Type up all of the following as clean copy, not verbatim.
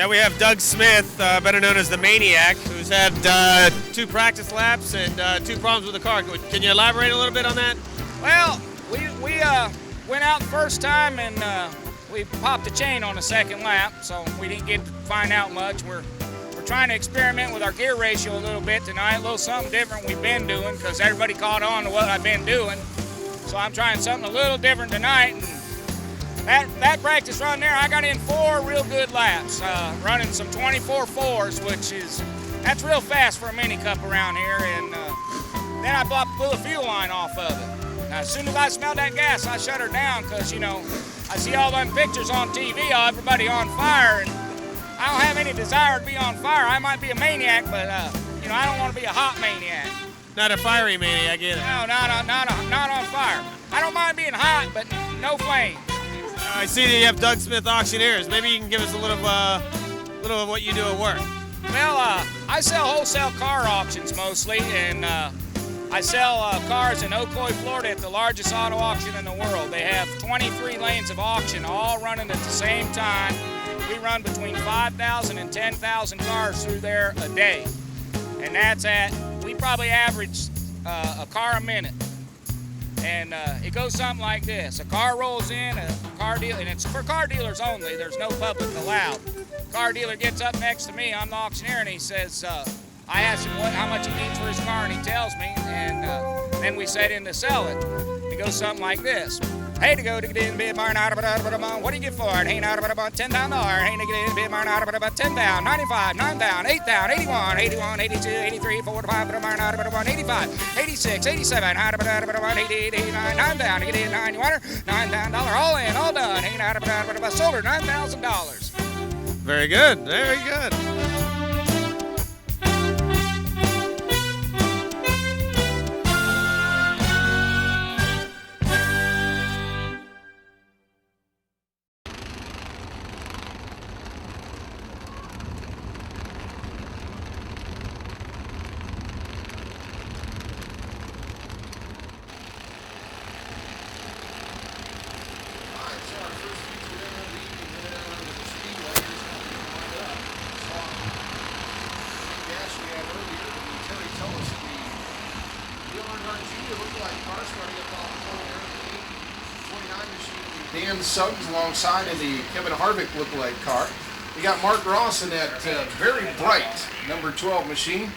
Yeah, we have Doug Smith, better known as the Maniac, who's had 2 practice laps and 2 problems with the car. Can you elaborate a little bit on that? Well, we went out the first time and we popped the chain on the second lap, so we didn't get to find out much. We're trying to experiment with our gear ratio a little bit tonight, a little something different we've been doing because everybody caught on to what I've been doing. So I'm trying something a little different tonight. And that practice run there, I got in 4 real good laps, running some 24.4s, that's real fast for a mini cup around here. And then I blew the fuel line off of it. Now, as soon as I smelled that gas, I shut her down because, I see all them pictures on TV of everybody on fire, and I don't have any desire to be on fire. I might be a maniac, but, I don't want to be a hot maniac. Not a fiery maniac either. No, not on fire. I don't mind being hot, but no flame. I see that you have Doug Smith Auctioneers. Maybe you can give us a little of what you do at work. Well, I sell wholesale car auctions mostly, and I sell cars in Ocoee, Florida at the largest auto auction in the world. They have 23 lanes of auction, all running at the same time. We run between 5,000 and 10,000 cars through there a day, and we probably average a car a minute. And it goes something like this. A car rolls in, a car dealer, and it's for car dealers only. There's no public allowed. Car dealer gets up next to me. I'm the auctioneer, and he says, I ask him how much he needs for his car, and he tells me, and then we set in to sell it. It goes something like this. Hey, to go to get in bid barn out of what do you get for it? Hey, out of about $10. Hey, to get in bid barn out of about $10, 95, 9 down, 8 down, 81, 81, 82, 83, 45, out of about 85, 86, 87, out of about 88, 89, 9 down, to get in 91, $9 down, all in, all done. Hey, out of about sold her $9,000. Very good, very good. Dan Suggs alongside in the Kevin Harvick lookalike car. We got Mark Ross in that very bright number 12 machine.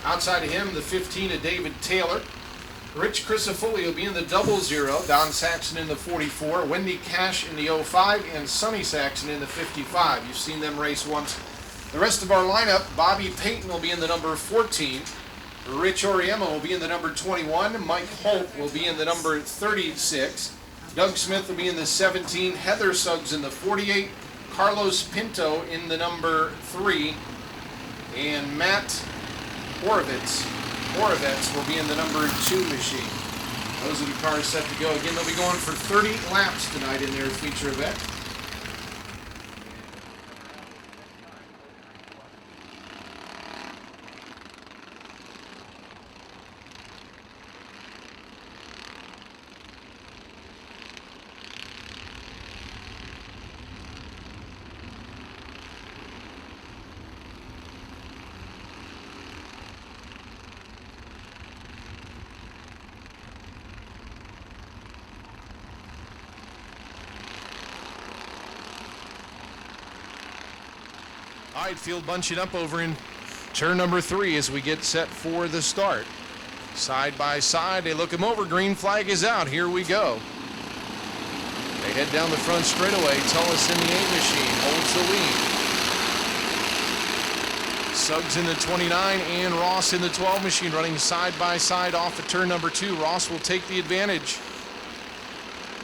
Outside of him, the 15 of David Taylor. Rich Crisafulli will be in the 00. Don Saxon in the 44. Wendy Cash in the 05. And Sonny Saxon in the 55. You've seen them race once. The rest of our lineup, Bobby Payton will be in the number 14. Rich Oriema will be in the number 21. Mike Holt will be in the number 36. Doug Smith will be in the 17, Heather Suggs in the 48, Carlos Pinto in the number 3, and Matt Horovitz will be in the number 2 machine. Those are the cars set to go. Again, they'll be going for 30 laps tonight in their feature event. All right, field bunching up over in turn number 3 as we get set for the start. Side by side, they look him over. Green flag is out. Here we go. They head down the front straightaway. Tullis in the 8 machine holds the lead. Suggs in the 29 and Ross in the 12 machine running side by side off of turn number 2. Ross will take the advantage.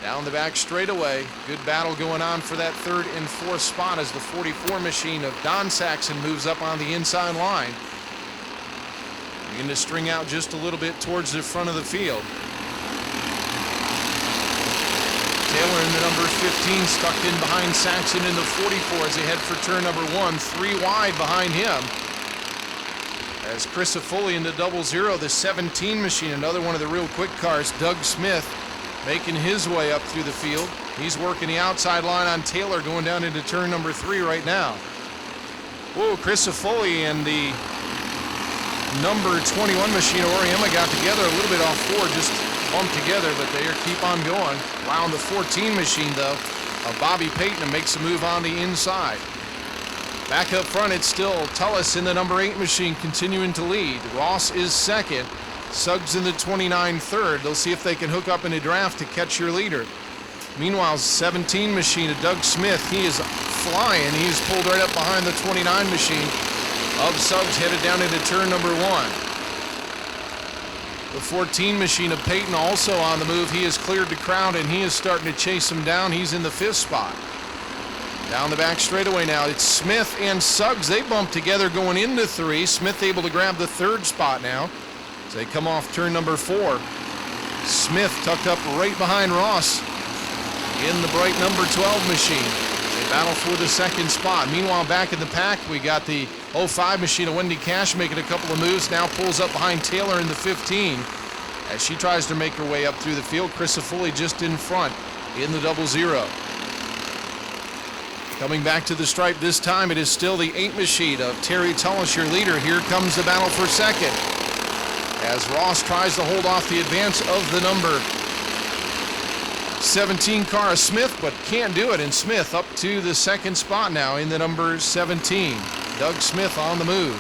Down the back straightaway. Good battle going on for that 3rd and 4th spot as the 44 machine of Don Saxon moves up on the inside line. Begin to string out just a little bit towards the front of the field. Taylor in the number 15 stuck in behind Saxon in the 44 as they head for turn number 1. 3 wide behind him. As Crisafulli in the 00, the 17 machine, another one of the real quick cars, Doug Smith, making his way up through the field. He's working the outside line on Taylor going down into turn number 3 right now. Whoa, Chris Foley and the number 21 machine Oriema got together a little bit off 4, just bumped together, but they keep on going. Around the 14 machine, though, of Bobby Payton makes a move on the inside. Back up front, it's still Tullis in the number 8 machine continuing to lead. Ross is second. Suggs in the 29 third. They'll see if they can hook up in a draft to catch your leader. Meanwhile, 17 machine of Doug Smith, he is flying. He's pulled right up behind the 29 machine of Suggs, headed down into turn number 1. The 14 machine of Payton also on the move. He has cleared the crowd and he is starting to chase him down. He's in the 5th spot. Down the back straightaway now, it's Smith and Suggs. They bump together going into 3. Smith able to grab the 3rd spot now as they come off turn number 4. Smith tucked up right behind Ross in the bright number 12 machine. They battle for the 2nd spot. Meanwhile, back in the pack, we got the 05 machine of Wendy Cash making a couple of moves. Now pulls up behind Taylor in the 15 as she tries to make her way up through the field. Chris Foley just in front in the 00. Coming back to the stripe this time, it is still the 8 machine of Terry Tullis, your leader. Here comes the battle for 2nd as Ross tries to hold off the advance of the number 17 car of Smith, but can't do it. And Smith up to the 2nd spot now in the number 17. Doug Smith on the move.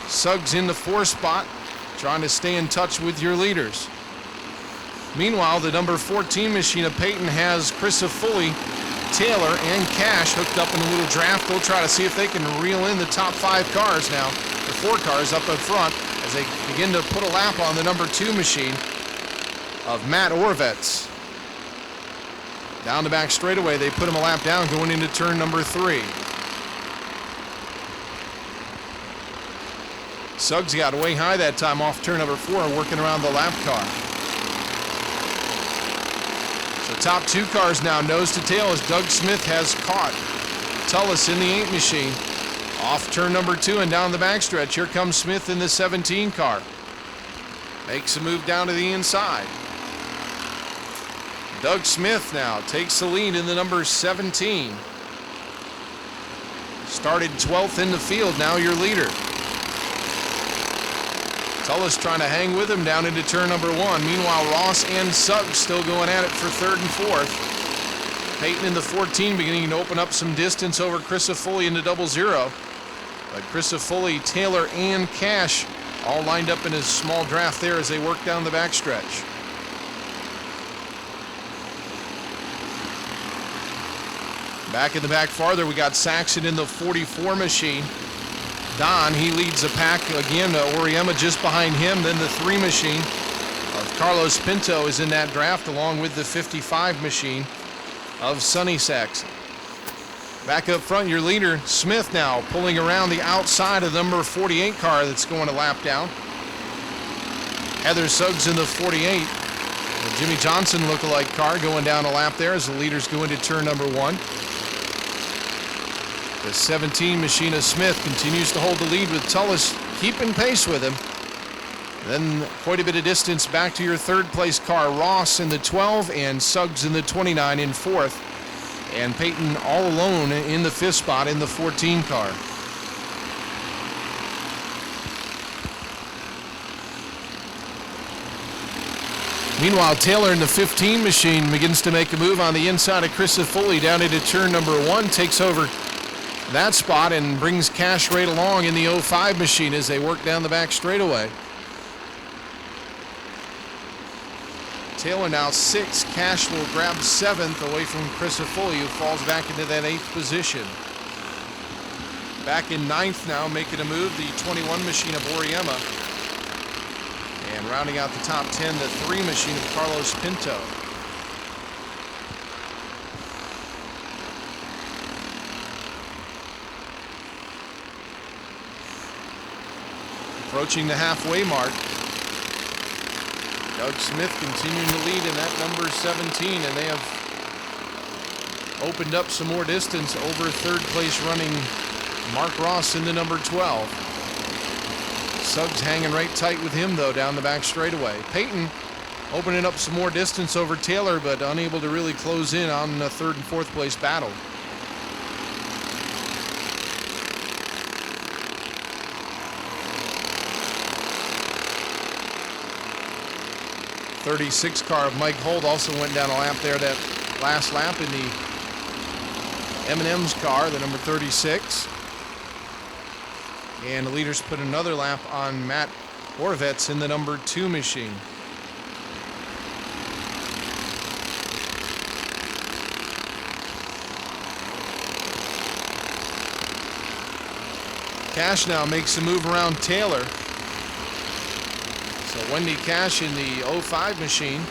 Suggs in the 4th spot, trying to stay in touch with your leaders. Meanwhile, the number 14 machine of Payton has Chris Foley, Taylor, and Cash hooked up in a little draft. They'll try to see if they can reel in the top 5 cars now. The 4 cars up in front as they begin to put a lap on the number 2 machine of Matt Orvetz. Down the back straightaway, they put him a lap down going into turn number 3. Suggs got way high that time off turn number 4, working around the lap car. So top 2 cars now nose to tail as Doug Smith has caught Tullis in the 8 machine. Off turn number 2 and down the backstretch. Here comes Smith in the 17 car. Makes a move down to the inside. Doug Smith now takes the lead in the number 17. Started 12th in the field, now your leader. Tullis trying to hang with him down into turn number 1. Meanwhile, Ross and Suggs still going at it for 3rd and 4th. Payton in the 14 beginning to open up some distance over Chris Foley in the 00. But Chris Foley, Taylor, and Cash all lined up in a small draft there as they work down the backstretch. Back in the back farther, we got Saxon in the 44 machine. Don, he leads the pack again. Oriema just behind him. Then the 3 machine of Carlos Pinto is in that draft, along with the 55 machine of Sonny Saxon. Back up front, your leader, Smith, now pulling around the outside of the number 48 car that's going to lap down. Heather Suggs in the 48. The Jimmy Johnson lookalike car going down a lap there as the leaders go into turn number 1. The 17 machine of Smith continues to hold the lead with Tullis keeping pace with him. Then quite a bit of distance back to your 3rd place car, Ross in the 12 and Suggs in the 29 in 4th. And Payton all alone in the 5th spot in the 14 car. Meanwhile, Taylor in the 15 machine begins to make a move on the inside of Chris Foley down into turn number 1, takes over that spot and brings Cash right along in the 05 machine as they work down the back straightaway. Taylor now 6th. Cash will grab 7th away from Chris Foley, who falls back into that 8th position. Back in 9th now, making a move, the 21 machine of Oriema. And rounding out the top 10, the 3 machine of Carlos Pinto. Approaching the halfway mark. Doug Smith continuing to lead in that number 17, and they have opened up some more distance over 3rd place running Mark Ross in the number 12. Suggs hanging right tight with him, though, down the back straightaway. Payton opening up some more distance over Taylor, but unable to really close in on a 3rd and 4th place battle. 36 car of Mike Holt also went down a lap there that last lap in the M&M's car, the number 36. And the leaders put another lap on Matt Horvitz in the number 2 machine. Cash now makes a move around Taylor. So Wendy Cash in the 05 machine.